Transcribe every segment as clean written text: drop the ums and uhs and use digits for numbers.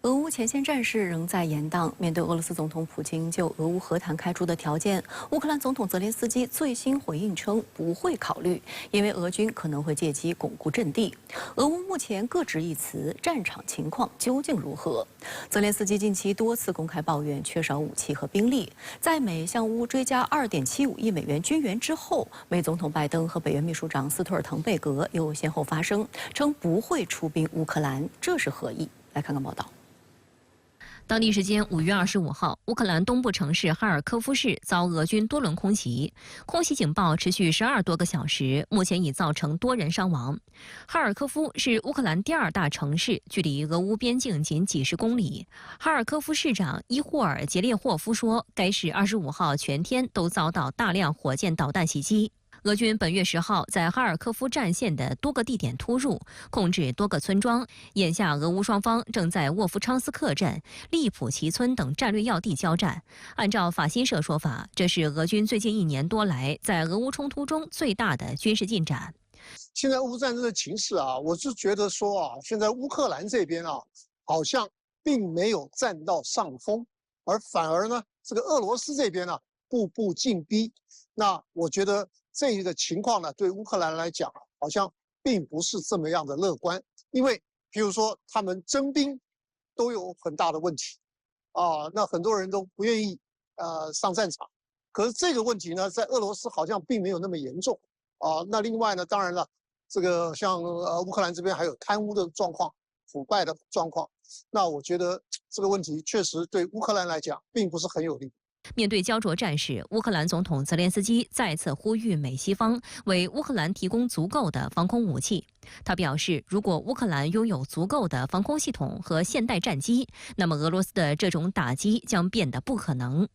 俄乌前线战事仍在延宕。面对俄罗斯总统普京就俄乌和谈开出的条件，乌克兰总统泽连斯基最新回应称不会考虑，因为俄军可能会借机巩固阵地。俄乌目前各执一词，战场情况究竟如何？泽连斯基近期多次公开抱怨缺少武器和兵力。在美向乌追加2.75亿美元军援之后，美总统拜登和北约秘书长斯托尔滕贝格又先后发声，称不会出兵乌克兰，这是何意？来看看报道。 当地时间5月25号，乌克兰东部城市哈尔科夫市遭俄军多轮空袭，空袭警报持续12多个小时，目前已造成多人伤亡。哈尔科夫是乌克兰第2大城市，距离俄乌边境仅几十公里。哈尔科夫市长伊霍尔·杰列霍夫说，该市25号全天都遭到大量火箭导弹袭击。 俄军本月10号在哈尔科夫战线的多个地点突入，控制多个村庄。眼下，俄乌双方正在沃夫昌斯克镇、利普奇村等战略要地交战。按照法新社说法，这是俄军最近1年多来在俄乌冲突中最大的军事进展。现在乌战争的情势啊，我是觉得说啊，现在乌克兰这边啊，好像并没有占到上风，而反而呢，这个俄罗斯这边呢，步步进逼。那我觉得。 这个情况呢，对乌克兰来讲，好像并不是这么样的乐观，因为比如说他们征兵都有很大的问题，啊，那很多人都不愿意上战场。可是这个问题呢，在俄罗斯好像并没有那么严重，啊，那另外呢，当然了，这个像乌克兰这边还有贪污的状况、腐败的状况，那我觉得这个问题确实对乌克兰来讲并不是很有利。 面对焦灼战事，乌克兰总统泽连斯基再次呼吁美西方为乌克兰提供足够的防空武器。他表示，如果乌克兰拥有足够的防空系统和现代战机，那么俄罗斯的这种打击将变得不可能。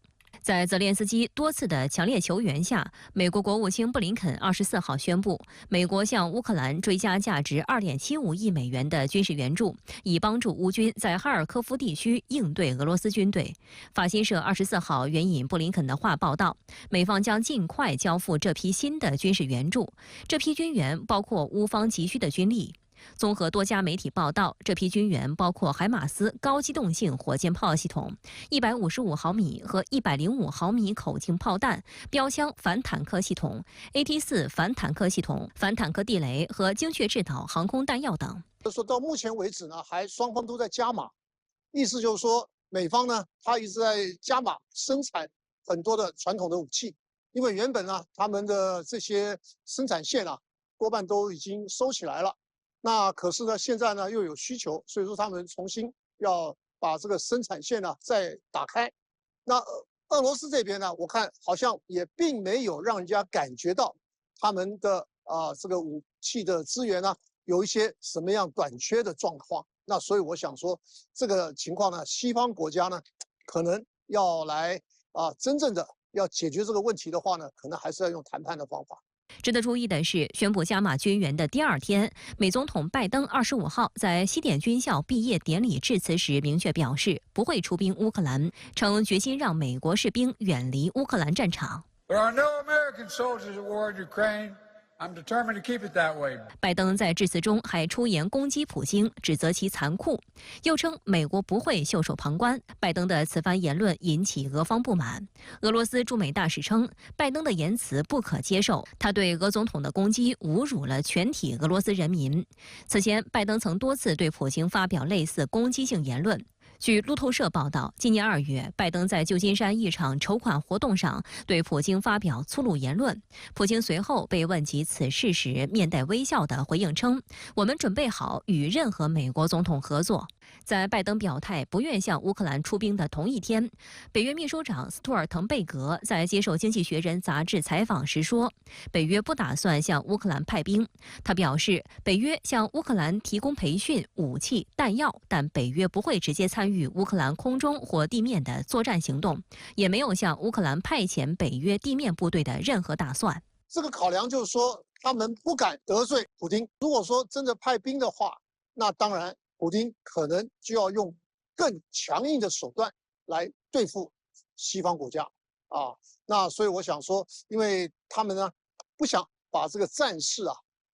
在泽连斯基多次的强烈求援下，美国国务卿布林肯24号宣布，美国向乌克兰追加价值2.75亿美元的军事援助，以帮助乌军在哈尔科夫地区应对俄罗斯军队。法新社24号援引布林肯的话报道，美方将尽快交付这批新的军事援助，这批军援包括乌方急需的军力。 综合多家媒体报道，这批军援包括海马斯高机动性火箭炮系统、155毫米和105毫米口径炮弹、标枪反坦克系统、AT4反坦克系统、反坦克地雷和精确制导航空弹药等。说到目前为止呢，双方都在加码，意思就是说，美方呢，他一直在加码生产很多的传统的武器，因为原本呢，他们的这些生产线啊，多半都已经收起来了。 那可是呢，现在呢又有需求，所以说他们重新要把这个生产线呢再打开。那俄罗斯这边呢，我看好像也并没有让人家感觉到他们的这个武器的资源呢有一些什么样短缺的状况。那所以我想说，这个情况呢，西方国家呢可能要来真正的要解决这个问题的话呢，可能还是要用谈判的方法。 值得注意的是，宣布加码军援的第2天，美总统拜登25号在西点军校毕业典礼致辞时明确表示，不会出兵乌克兰，称决心让美国士兵远离乌克兰战场。There are no American soldiers at war in Ukraine. I'm determined to keep it that way. 拜登在致辞中还出言攻击普京，指责其残酷，又称美国不会袖手旁观。拜登的此番言论引起俄方不满。俄罗斯驻美大使称，拜登的言辞不可接受，他对俄总统的攻击侮辱了全体俄罗斯人民。此前，拜登曾多次对普京发表类似攻击性言论。 据路透社报道，今年2月，拜登在旧金山一场筹款活动上对普京发表粗鲁言论。普京随后被问及此事时，面带微笑地回应称：“我们准备好与任何美国总统合作。” 在拜登表态不愿向乌克兰出兵的同一天，北约秘书长斯托尔滕贝格在接受《经济学人》杂志采访时说，北约不打算向乌克兰派兵。他表示，北约向乌克兰提供培训、武器、弹药，但北约不会直接参与乌克兰空中或地面的作战行动，也没有向乌克兰派遣北约地面部队的任何打算。这个考量就是说，他们不敢得罪普京。如果说真的派兵的话，那当然。 普京可能就要用更强硬的手段来对付西方国家那所以我想说，因为他们呢不想把这个战事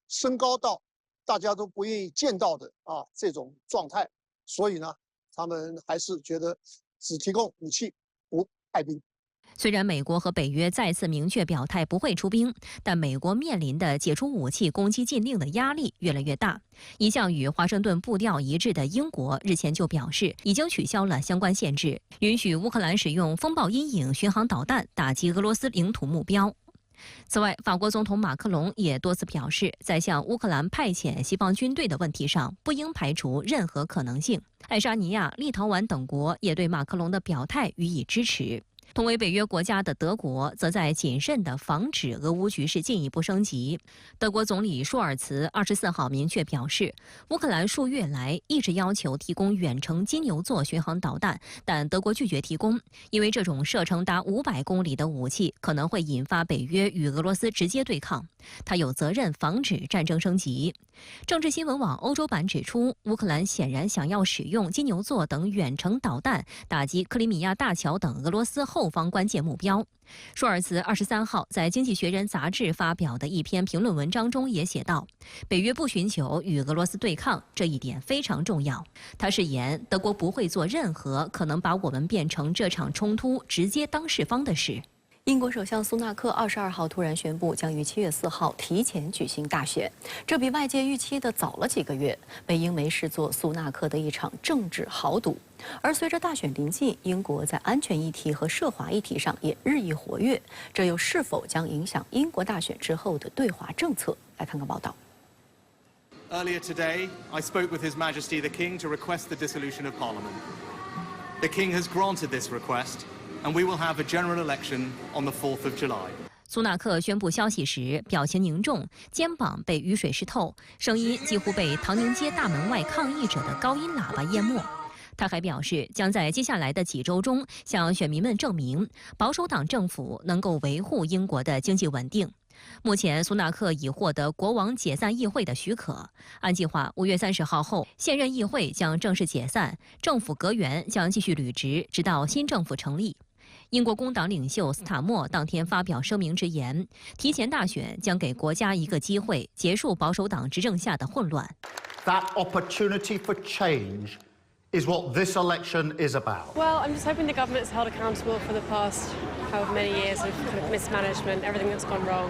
升高到大家都不愿意见到的这种状态，所以呢他们还是觉得只提供武器不派兵。虽然美国和北约再次明确表态不会出兵，但美国面临的解除武器攻击禁令的压力越来越大。一向与华盛顿步调一致的英国日前就表示，已经取消了相关限制，允许乌克兰使用风暴阴影巡航导弹打击俄罗斯领土目标。此外，法国总统马克龙也多次表示，在向乌克兰派遣西方军队的问题上，不应排除任何可能性。爱沙尼亚、立陶宛等国也对马克龙的表态予以支持。同为北约国家的德国，则在谨慎地防止俄乌局势进一步升级。德国总理舒尔茨24号明确表示，乌克兰数月来一直要求提供远程金牛座巡航导弹，但德国拒绝提供，因为这种射程达500公里的武器可能会引发北约与俄罗斯直接对抗。他有责任防止战争升级。政治新闻网欧洲版指出，乌克兰显然想要使用金牛座等远程导弹打击克里米亚大桥等俄罗斯后方关键目标。舒尔茨23号在《经济学人》杂志发表的一篇评论文章中也写道，北约不寻求与俄罗斯对抗，这一点非常重要。他誓言，德国不会做任何可能把我们变成这场冲突直接当事方的事。英国首相苏纳克22号突然宣布，将于7月4号提前举行大选，这比外界预期的早了几个月，被英媒视作苏纳克的一场政治豪赌。而随着大选临近，英国在安全议题和涉华议题上也日益活跃，这又是否将影响英国大选之后的对华政策？来看看报道。Earlier today, I spoke with His Majesty the King to request the dissolution of Parliament. The King has granted this request.And we will have a general election on the 4th of July. 苏纳克宣布消息时，表情凝重，肩膀被雨水湿透，声音几乎被唐宁街大门外抗议者的高音喇叭淹没。他还表示，将在接下来的几周中向选民们证明，保守党政府能够维护英国的经济稳定。目前，苏纳克已获得国王解散议会的许可。按计划，5月30号后，现任议会将正式解散，政府阁员将继续履职，直到新政府成立。英国工党领袖斯塔默当天发表声明直言，提前大选将给国家一个机会，结束保守党执政下的混乱。That opportunity for change is what this election is about. Well, I'm just hoping the government's held accountable for the past however many years of kind of mismanagement, everything that's gone wrong.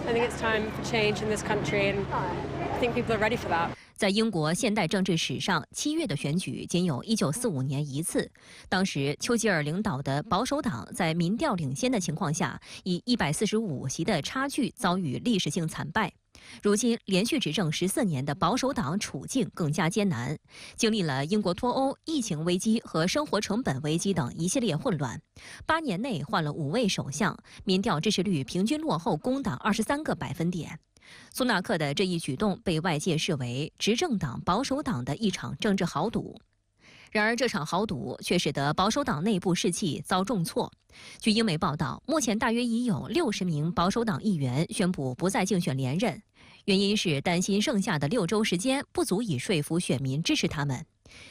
I think it's time for change in this country, and I think people are ready for that. 在英国现代政治史上，7月的选举仅有1945年一次。当时，丘吉尔领导的保守党在民调领先的情况下，以145席的差距遭遇历史性惨败。如今，连续执政14年的保守党处境更加艰难，经历了英国脱欧、疫情危机和生活成本危机等一系列混乱。8年内换了5位首相，民调支持率平均落后工党23个百分点。苏纳克的这一举动被外界视为执政党保守党的一场政治豪赌。然而，这场豪赌却使得保守党内部士气遭重挫。据英媒报道，目前大约已有60名保守党议员宣布不再竞选连任，原因是担心剩下的6周时间不足以说服选民支持他们。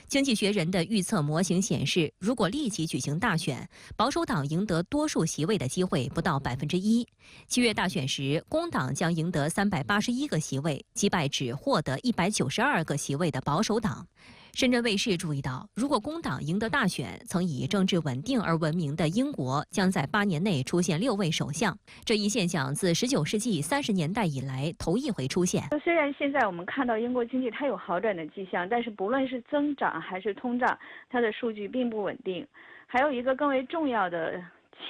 经济学人的预测模型显示，如果立即举行大选，保守党赢得多数席位的机会不到1%。7月大选时，工党将赢得381个席位，击败只获得192个席位的保守党。深圳卫视注意到，如果工党赢得大选，曾以政治稳定而闻名的英国将在8年内出现6位首相。这一现象自19世纪30年代以来头一回出现。虽然现在我们看到英国经济它有好转的迹象，但是不论是增长还是通胀，它的数据并不稳定。还有一个更为重要的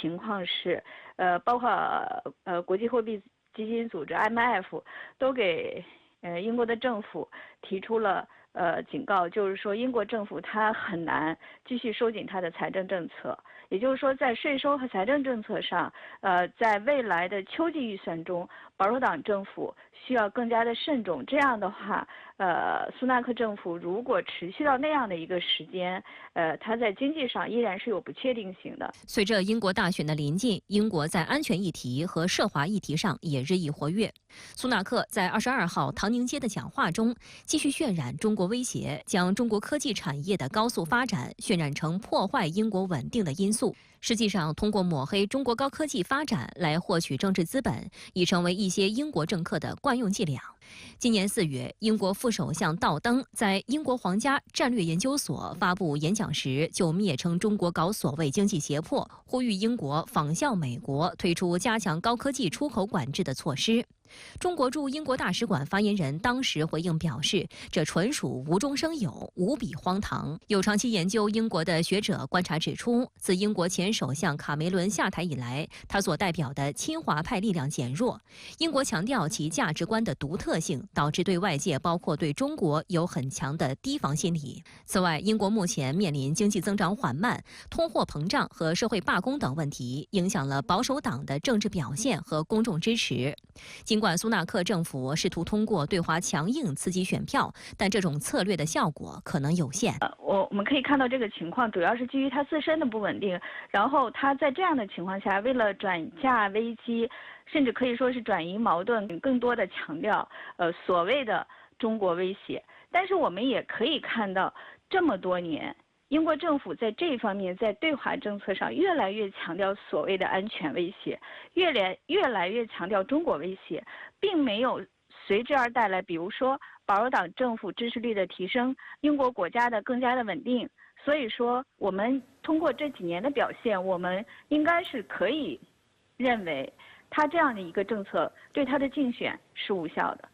情况是，包括国际货币基金组织 IMF 都给英国的政府提出了警告，就是说英国政府它很难继续收紧它的财政政策，也就是说在税收和财政政策上，在未来的秋季预算中，保守党政府需要更加的慎重。这样的话，苏纳克政府如果持续到那样的一个时间，它在经济上依然是有不确定性的。随着英国大选的临近，英国在安全议题和涉华议题上也日益活跃。苏纳克在22号唐宁街的讲话中，继续渲染中国威胁，将中国科技产业的高速发展渲染成破坏英国稳定的因素。实际上，通过抹黑中国高科技发展来获取政治资本，已成为一些英国政客的惯用伎俩。今年4月，英国副首相道登在英国皇家战略研究所发布演讲时，就蔑称中国搞所谓经济胁迫，呼吁英国仿效美国推出加强高科技出口管制的措施。中国驻英国大使馆发言人当时回应表示，这纯属无中生有，无比荒唐。有长期研究英国的学者观察指出，自英国前首相卡梅伦下台以来，他所代表的亲华派力量减弱。英国强调其价值观的独特性，导致对外界包括对中国有很强的提防心理。此外，英国目前面临经济增长缓慢、通货膨胀和社会罢工等问题，影响了保守党的政治表现和公众支持。尽管苏纳克政府试图通过对华强硬刺激选票，但这种策略的效果可能有限。我们可以看到这个情况主要是基于它自身的不稳定，然后它在这样的情况下，为了转嫁危机，甚至可以说是转移矛盾，更多的强调所谓的中国威胁。但是我们也可以看到，这么多年，英国政府在这方面在对华政策上越来越强调所谓的安全威胁，越来越强调中国威胁，并没有随之而带来，比如说保守党政府支持率的提升，英国国家的更加的稳定。所以说，我们通过这几年的表现，我们应该是可以认为，他这样的一个政策对他的竞选是无效的。